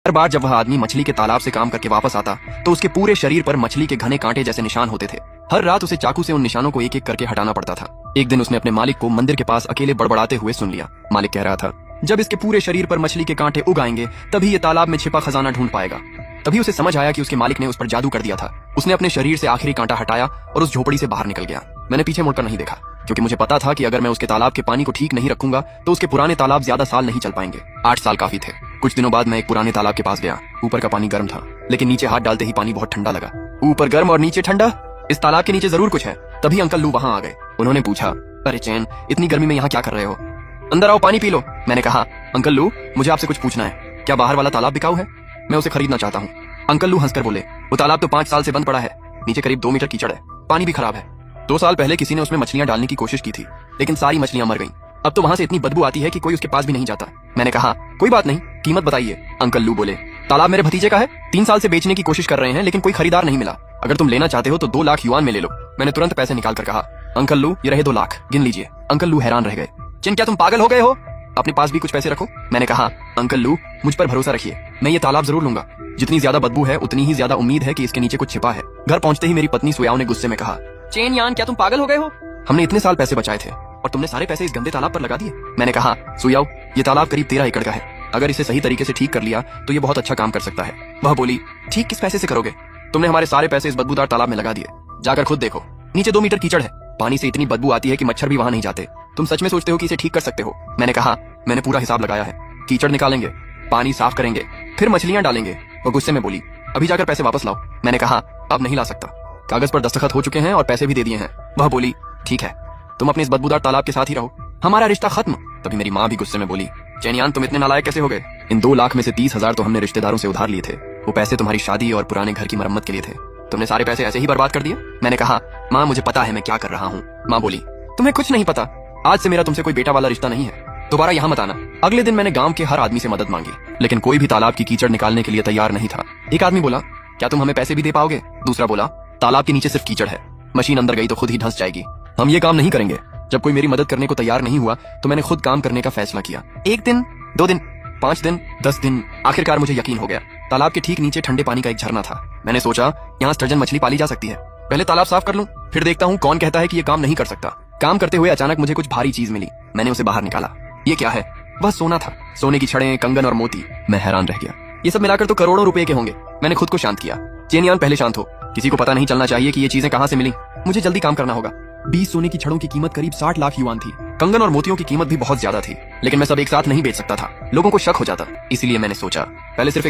हर बार जब वह आदमी मछली के तालाब से काम करके वापस आता तो उसके पूरे शरीर पर मछली के घने कांटे जैसे निशान होते थे। हर रात उसे चाकू से उन निशानों को एक एक करके हटाना पड़ता था। एक दिन उसने अपने मालिक को मंदिर के पास अकेले बड़बड़ाते हुए सुन लिया। मालिक कह रहा था, जब इसके पूरे शरीर पर मछली के कांटे उग आएंगे तभी ये तालाब में छिपा खजाना ढूंढ पाएगा। तभी उसे समझ आया कि उसके मालिक ने उस पर जादू कर दिया था। उसने अपने शरीर से आखिरी कांटा हटाया और उस झोपड़ी से बाहर निकल गया। मैंने पीछे मुड़कर नहीं देखा क्योंकि मुझे पता था कि अगर मैं उसके तालाब के पानी को ठीक नहीं रखूंगा तो उसके पुराने तालाब ज्यादा साल नहीं चल पाएंगे। 8 साल काफी थे। कुछ दिनों बाद मैं एक पुराने तालाब के पास गया। ऊपर का पानी गर्म था लेकिन नीचे हाथ डालते ही पानी बहुत ठंडा लगा। ऊपर गर्म और नीचे ठंडा, इस तालाब के नीचे जरूर कुछ है। तभी अंकल लू वहां आ गए। उन्होंने पूछा, अरे चैन, इतनी गर्मी में यहाँ क्या कर रहे हो? अंदर आओ, पानी पी लो। मैंने कहा, अंकल लू, मुझे आपसे कुछ पूछना है। क्या बाहर वाला तालाब बिकाऊ है? मैं उसे खरीदना चाहता हूँ। अंकल लू हंसकर बोले, वो तालाब तो 5 साल से बंद पड़ा है। नीचे करीब 2 मीटर कीचड़ है, पानी भी खराब है। 2 साल पहले किसी ने उसमें मछलियां डालने की कोशिश की थी लेकिन सारी मछलियां मर गईं। अब तो वहां से इतनी बदबू आती है कि कोई उसके पास भी नहीं जाता। मैंने कहा, कोई बात नहीं, कीमत बताइए। अंकल लू बोले, तालाब मेरे भतीजे का है। 3 साल से बेचने की कोशिश कर रहे हैं लेकिन कोई खरीदार नहीं मिला। अगर तुम लेना चाहते हो तो 2 लाख युआन में ले लो। मैंने तुरंत पैसे निकाल कर कहा, अंकल लू, ये रहे 2 लाख, गिन लीजिए। अंकल लू हैरान रह गए। चिन, क्या तुम पागल हो गए हो? अपने पास भी कुछ पैसे रखो। मैंने कहा, अंकल लू, मुझ पर भरोसा रखिए, मैं ये तालाब जरूर लूंगा। जितनी ज्यादा बदबू है उतनी ही ज्यादा उम्मीद है कि इसके नीचे कुछ छिपा है। घर पहुंचते ही मेरी पत्नी सुयाओ ने गुस्से में कहा, चेन यान, क्या तुम पागल हो गए हो? हमने इतने साल पैसे बचाए थे और तुमने सारे पैसे इस गंदे तालाब पर लगा दिए। मैंने कहा, सुयाओ, ये तालाब करीब 13 एकड़ का है। अगर इसे सही तरीके से ठीक कर लिया तो ये बहुत अच्छा काम कर सकता है। वह बोली, ठीक किस पैसे से करोगे? तुमने हमारे सारे पैसे इस बदबूदार तालाब में लगा दिए। जाकर खुद देखो, नीचे 2 मीटर कीचड़ है। पानी से इतनी बदबू आती है कि मच्छर भी वहां नहीं जाते। तुम सच में सोचते हो कि इसे ठीक कर सकते हो? मैंने कहा, मैंने पूरा हिसाब लगाया है। कीचड़ निकालेंगे, पानी साफ करेंगे, फिर मछलियां डालेंगे। वो गुस्से में बोली, अभी जाकर पैसे वापस लाओ। मैंने कहा, अब नहीं ला सकता, कागज पर दस्तखत हो चुके हैं और पैसे भी दे दिए हैं। वह बोली, ठीक है, तुम अपने इस बदबूदार तालाब के साथ ही रहो, हमारा रिश्ता खत्म। तभी मेरी माँ भी गुस्से में बोली, चैनियान, तुम इतने नालायक कैसे हो गए? इन 2 लाख में से 30,000 तो हमने रिश्तेदारों से उधार लिए थे। वो पैसे तुम्हारी शादी और पुराने घर की मरम्मत के लिए थे। तुमने सारे पैसे ऐसे ही बर्बाद कर दिए। मैंने कहा, माँ, मुझे पता है मैं क्या कर रहा हूँ। माँ बोली, तुम्हें कुछ नहीं पता, आज से मेरा तुमसे कोई बेटा वाला रिश्ता नहीं है। दोबारा यहाँ मत आना। अगले दिन मैंने गांव के हर आदमी से मदद मांगी लेकिन कोई भी तालाब की कीचड़ निकालने के लिए तैयार नहीं था। एक आदमी बोला, क्या तुम हमें पैसे भी दे पाओगे? दूसरा बोला, तालाब के नीचे सिर्फ कीचड़ है, मशीन अंदर गई तो खुद ही धंस जाएगी, हम ये काम नहीं करेंगे। जब कोई मेरी मदद करने को तैयार नहीं हुआ तो मैंने खुद काम करने का फैसला किया। 1 दिन, 2 दिन, 5 दिन, 10 दिन, आखिरकार मुझे यकीन हो गया। तालाब के ठीक नीचे ठंडे पानी का एक झरना था। मैंने सोचा, यहाँ स्टर्जन मछली पाली जा सकती है। पहले तालाब साफ कर लूं, फिर देखता हूँ कौन कहता है कि ये काम नहीं कर सकता। काम करते हुए अचानक मुझे कुछ भारी चीज मिली। मैंने उसे बाहर निकाला। ये क्या है? वह सोना था। सोने की छड़ें, कंगन और मोती। मैं हैरान रह गया। ये सब मिलाकर तो करोड़ों रुपए के होंगे। मैंने खुद को शांत किया। चेनियान, पहले शांत हो। किसी को पता नहीं चलना चाहिए कि ये चीजें कहाँ से मिली। मुझे जल्दी काम करना होगा। 20 सोने की छड़ों की कीमत करीब 60 लाख युआन थी। कंगन और मोतियों की कीमत भी बहुत ज्यादा थी लेकिन मैं सब एक साथ नहीं बेच सकता था, लोगों को शक हो जाता। इसलिए मैंने सोचा, पहले सिर्फ एक